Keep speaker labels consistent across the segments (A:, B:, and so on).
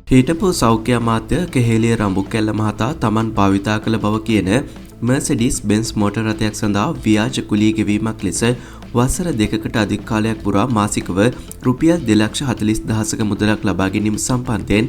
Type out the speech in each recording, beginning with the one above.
A: හිටපු සෞඛ්‍ය අමාත්‍ය කෙහෙලිය රඹුක්කැල්ල මහතා තමන් භාවිතා කළ බව කියන මර්සිඩීස් බෙන්ස් මෝටර් රථයක් සඳහා ව්‍යාජ කුලී ගෙවීමක් ලෙස වසර දෙකකට අධික කාලයක් පුරා මාසිකව රුපියල් 2,40,000ක මුදලක් ලබා ගැනීම සම්බන්ධයෙන්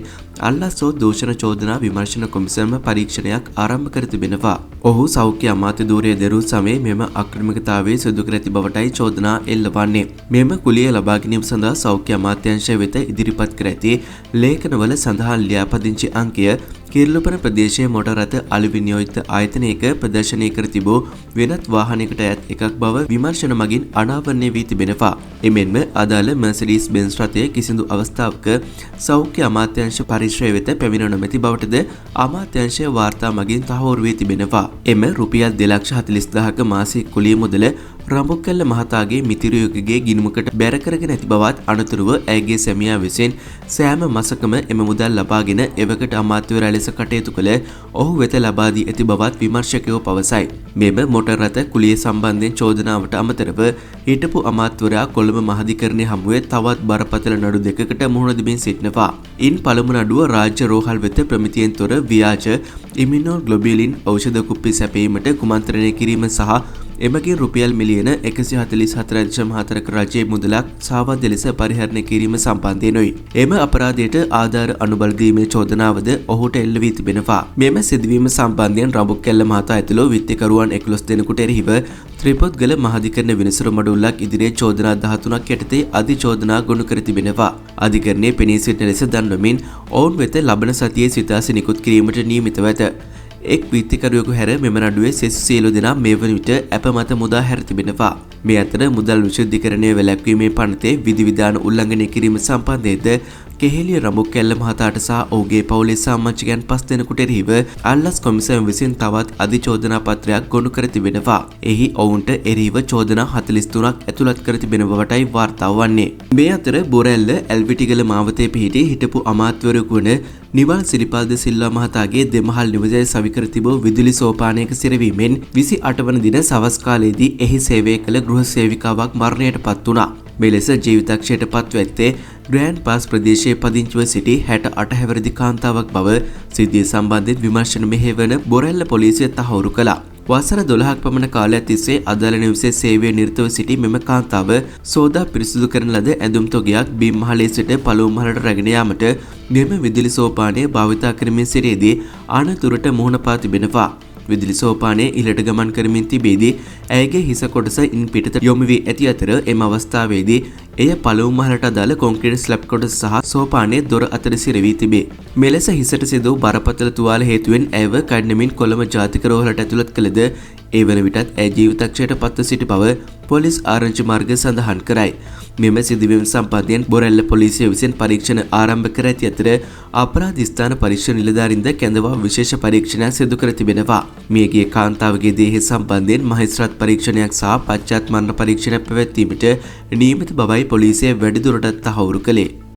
A: අල්ලස්සෝ දූෂණ චෝදනා විමර්ශන කොමිසම පරීක්ෂණයක් ආරම්භ කර තිබෙනවා. ඔහු සෞඛ්‍ය අමාත්‍ය ධූරය දැරූ සමයේ මෙම අක්‍රමිකතාවයේ සිදු කර ඇති බවටයි චෝදනා එල්ලවන්නේ. මෙම කුලිය ලබා ගැනීම සඳහා සෞඛ්‍ය අමාත්‍යාංශය වෙත ඉදිරිපත් කර ඇති ලේඛනවල සඳහන් ලියාපදිංචි අංකය කිර්ලුපන ප්‍රදේශයේ මොටර් රථ අලි විනියෝජිත ආයතනයක ප්‍රදර්ශනය කර තිබූ වෙනත් වාහනයකට ඈත් එකක් බව විමර්ශන මගින් අනාවරණය වී තිබෙනවා. එමෙන්ම අදාළ මර්සිඩීස් බෙන්ස් රථය කිසිදු අවස්ථාවක සෞඛ්‍ය අමාත්‍යාංශ පරිශ්‍රය වෙත පැමිණ නොමැති බවටද අමාත්‍යාංශය වාර්තා මගින් තහවුරු වී තිබෙනවා. එම රුපියල් 2,40,000ක මාසික කුලිය මුදල රඹුක්කැල්ල මහතාගේ මිතිරියකගේ ගිණුමකට බැර කරගෙන ඇති බවත් අනතුරුව ඇයගේ සැමියා විසින් සෑම මාසකම එම මුදල් ලබාගෙන එවකට අමාත්‍යවරයා ලෙස කටයුතු කළ ඔහු වෙත ලබා දී ඇති බවත් විමර්ශකයෝ පවසයි. මෙම මොටර් රථ කුලිය සම්බන්ධයෙන් චෝදනාවට අමතරව හිටපු අමාත්‍යවරයා කොළඹ මහාධිකරණයේ හමුවේ තවත් බරපතල නඩු දෙකකට මුහුණ දෙමින් සිටිනවා. ඉන් පළමු නඩුව රාජ්‍ය රෝහල් වෙත ප්‍රමිතියෙන් තොර ව්‍යාජ ඉමිනෝග්ලොබියුලින් ඖෂධ කුප්පි සැපයීමට කුමන්ත්‍රණය කිරීම සහ එමගින් රුපියල් මිලියන 144.4ක රජයේ මුදලක් සාවද්‍ය ලෙස පරිහරණය කිරීම සම්බන්ධයෙනුයි. එම අපරාධයට ආධාර අනුබල දීමේ චෝදනාවද ඔහුට එල්ල වී තිබෙනවා. මෙම සිදුවීම සම්බන්ධයෙන් රඹුක්කැල්ල මහතා ඇතුළු විත්තිකරුවන් 11 දෙනෙකුට එරෙහිව ත්‍රිපොත්ගල මහාධිකරණ විනිසුරු මඩුල්ලක් ඉදිරියේ චෝදනා 13ක් යටතේ අධිචෝදනා ගොනු කර තිබෙනවා. අධිකරණයේ පෙනී සිටින ලෙස දන්වමින් ඔවුන් වෙත ලබන සතියේ සිතාසි නිකුත් කිරීමට නියමිතව ඇත. එක් විත්තිකරුවෙකු හැර මෙම නඩුවේ සෙසු සියලු දෙනා මේ වන විට අප මත මුදා හැර තිබෙනවා. මේ අතර මුදල් විශුද්ධිකරණය වැළැක්වීමේ පනතේ විධිවිධාන උල්ලංඝනය කිරීම සම්බන්ධයෙන්ද කෙහෙලිය රඹුක්කැල්ල මහතාට සහ ඔහුගේ පවුලේ සාමාජිකයන් 5 දෙනෙකුට එරෙහිව අල්ලස් කොමිසම විසින් තවත් අධිචෝදනා පත්‍රයක් ගොනු කර තිබෙනවා. එහි ඔවුන්ට එරෙහිව චෝදනා 43ක් ඇතුළත් කර තිබෙන බවටයි වාර්තා වන්නේ. මේ අතර බොරැල්ල ඇල්විටිගල මාවතේ පිහිටි හිටපු අමාත්‍යවරයෙකු වන නිවල් සිරිපාද සිල්වා මහතාගේ දෙමහල් නිවසේ සවිකර තිබූ විදුලි සෝපානයක සිරවීමෙන් 28 වන දින සවස් කාලයේදී එහි සේවය කළ ගෘහ සේවිකාවක් මරණයට පත් වුණා. මේ ලෙස ජීවිතක්ෂයට පත්ව ඇත්තේ ග්‍රෑන්ඩ් පාස් ප්‍රදේශයේ පදිංචිව සිටි 68 හැවිරිදි කාන්තාවක් බව සිද්ධිය සම්බන්ධයෙන් විමර්ශන මෙහෙවන බොරැල්ල පොලිසිය තහවුරු කළා. වසර 12ක් පමණ කාලයක් තිස්සේ අදාළ නිවසේ සේවයේ නිරතව සිටි මෙම කාන්තාව සෝදා පිරිසිදු කරන ලද ඇඳුම් තොගයක් බිම් මහලේ සිට පළමු මහලට රැගෙන යාමට මෙම විදුලි සෝපානය භාවිතා කරමින් සිටියේදී අනතුරට මුහුණ පා තිබෙනවා. විදුලි සෝපානයේ ඉහළට ගමන් කරමින් තිබෙදී ඇයගේ හිස කොටස ඉන් පිටත යොමු වී ඇති අතර එම අවස්ථාවේදී එය පළමු මහලට අදාළ කොන්ක්‍රීට් ස්ලැබ් කොටස සහ සෝපානයේ දොර අතර සිරවී තිබේ. මෙලෙස හිසට සිදු බරපතල තුවාල හේතුවෙන් ඇයව කඩනමින් කොළඹ ජාතික රෝහලට ඇතුළත් කළද ඒ වන විටත් ඇය ජීවිතක්ෂයට පත්ව සිටි බව පොලිස් ආරංචි මාර්ග සඳහන් කරයි. මෙම සිදුවීම සම්බන්ධයෙන් බොරැල්ල පොලිසිය විසින් පරීක්ෂණ ආරම්භ කර ඇති අතර අපරාධ ස්ථාන පරීක්ෂණ නිලධාරීන්ද කැඳවා විශේෂ පරීක්ෂණයක් සිදු කර තිබෙනවා. මියගිය කාන්තාවගේ දේහය සම්බන්ධයෙන් මහේස්ත්‍රාත් පරීක්ෂණයක් සහ පශ්චාත් මරණ පරීක්ෂණයක් පැවැත්වීමට නියමිත බවයි පොලිසිය වැඩිදුරටත් තහවුරු කළේ.